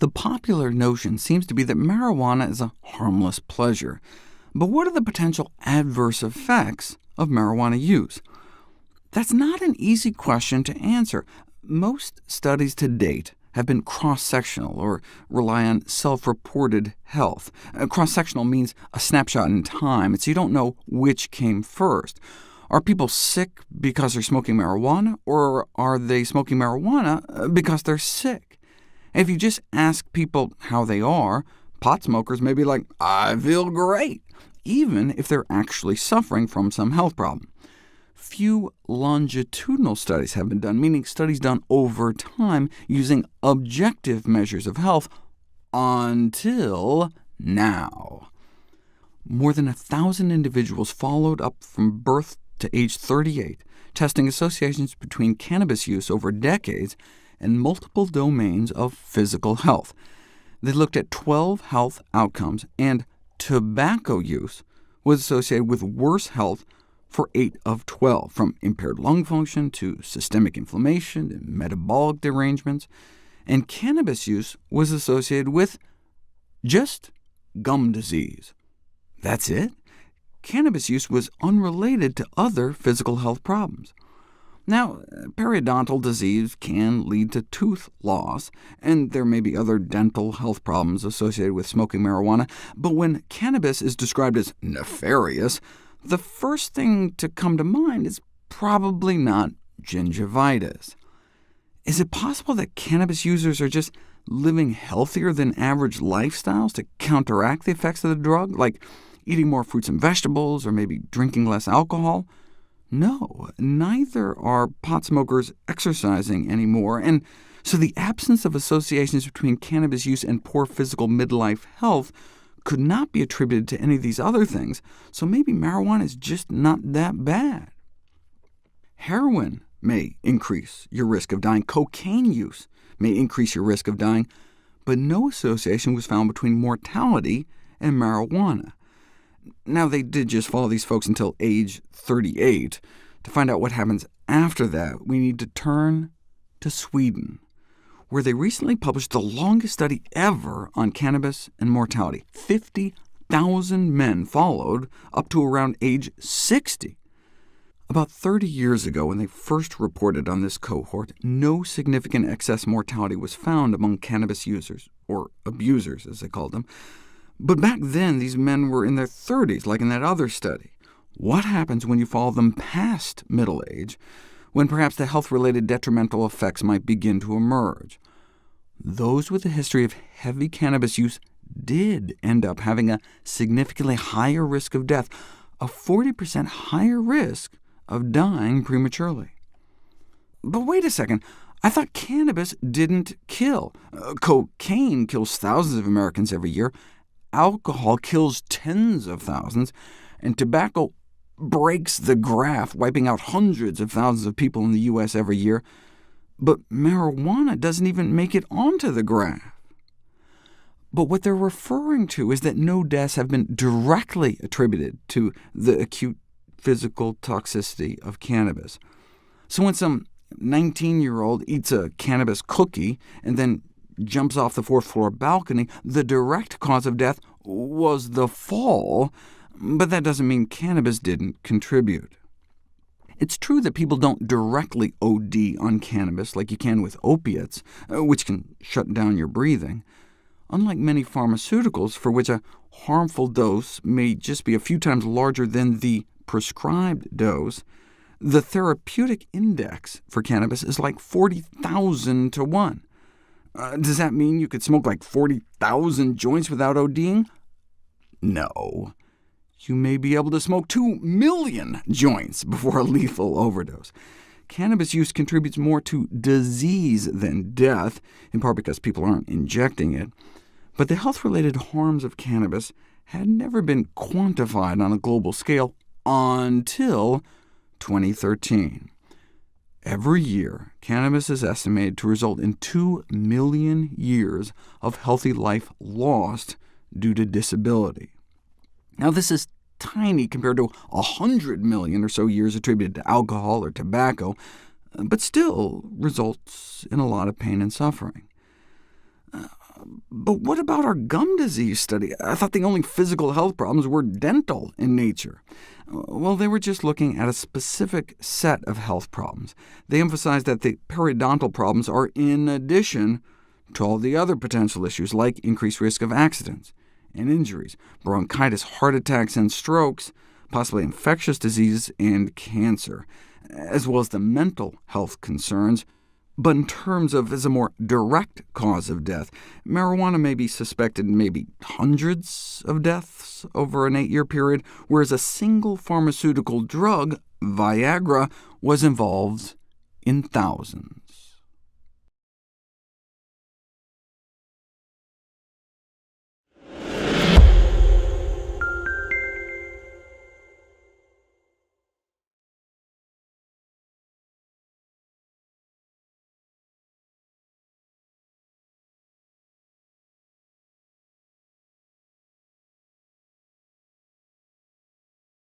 The popular notion seems to be that marijuana is a harmless pleasure. But what are the potential adverse effects of marijuana use? That's not an easy question to answer. Most studies to date have been cross-sectional, or rely on self-reported health. Cross-sectional means a snapshot in time, so you don't know which came first. Are people sick because they're smoking marijuana, or are they smoking marijuana because they're sick? If you just ask people how they are, pot smokers may be like, "I feel great," even if they're actually suffering from some health problem. Few longitudinal studies have been done, meaning studies done over time using objective measures of health, until now. More than 1,000 individuals followed up from birth to age 38, testing associations between cannabis use over decades and multiple domains of physical health. They looked at 12 health outcomes, and tobacco use was associated with worse health for 8 of 12, from impaired lung function to systemic inflammation and metabolic derangements. And cannabis use was associated with just gum disease. That's it? Cannabis use was unrelated to other physical health problems. Now, periodontal disease can lead to tooth loss, and there may be other dental health problems associated with smoking marijuana, but when cannabis is described as nefarious, the first thing to come to mind is probably not gingivitis. Is it possible that cannabis users are just living healthier than average lifestyles to counteract the effects of the drug, like eating more fruits and vegetables, or maybe drinking less alcohol? No, neither are pot smokers exercising anymore, and so the absence of associations between cannabis use and poor physical midlife health could not be attributed to any of these other things, so maybe marijuana is just not that bad. Heroin may increase your risk of dying. Cocaine use may increase your risk of dying, but no association was found between mortality and marijuana. Now, they did just follow these folks until age 38. To find out what happens after that, we need to turn to Sweden, where they recently published the longest study ever on cannabis and mortality. 50,000 men followed up to around age 60. About 30 years ago, when they first reported on this cohort, no significant excess mortality was found among cannabis users, or abusers, as they called them. But back then, these men were in their 30s, like in that other study. What happens when you follow them past middle age, when perhaps the health-related detrimental effects might begin to emerge? Those with a history of heavy cannabis use did end up having a significantly higher risk of death, a 40% higher risk of dying prematurely. But wait a second, I thought cannabis didn't kill. Cocaine kills thousands of Americans every year, alcohol kills tens of thousands, and tobacco breaks the graph, wiping out hundreds of thousands of people in the U.S. every year. But marijuana doesn't even make it onto the graph. But what they're referring to is that no deaths have been directly attributed to the acute physical toxicity of cannabis. So when some 19-year-old eats a cannabis cookie and then jumps off the fourth-floor balcony, the direct cause of death was the fall, but that doesn't mean cannabis didn't contribute. It's true that people don't directly OD on cannabis like you can with opiates, which can shut down your breathing. Unlike many pharmaceuticals, for which a harmful dose may just be a few times larger than the prescribed dose, the therapeutic index for cannabis is like 40,000 to 1. Does that mean you could smoke like 40,000 joints without ODing? No. You may be able to smoke 2 million joints before a lethal overdose. Cannabis use contributes more to disease than death, in part because people aren't injecting it. But the health-related harms of cannabis had never been quantified on a global scale until 2013. Every year, cannabis is estimated to result in 2 million years of healthy life lost due to disability. Now, this is tiny compared to 100 million or so years attributed to alcohol or tobacco, but still results in a lot of pain and suffering. But what about our gum disease study? I thought the only physical health problems were dental in nature. Well, they were just looking at a specific set of health problems. They emphasized that the periodontal problems are in addition to all the other potential issues, like increased risk of accidents and injuries, bronchitis, heart attacks, and strokes, possibly infectious diseases and cancer, as well as the mental health concerns. But in terms of as a more direct cause of death, marijuana may be suspected in maybe hundreds of deaths over an 8-year period, whereas a single pharmaceutical drug, Viagra, was involved in thousands.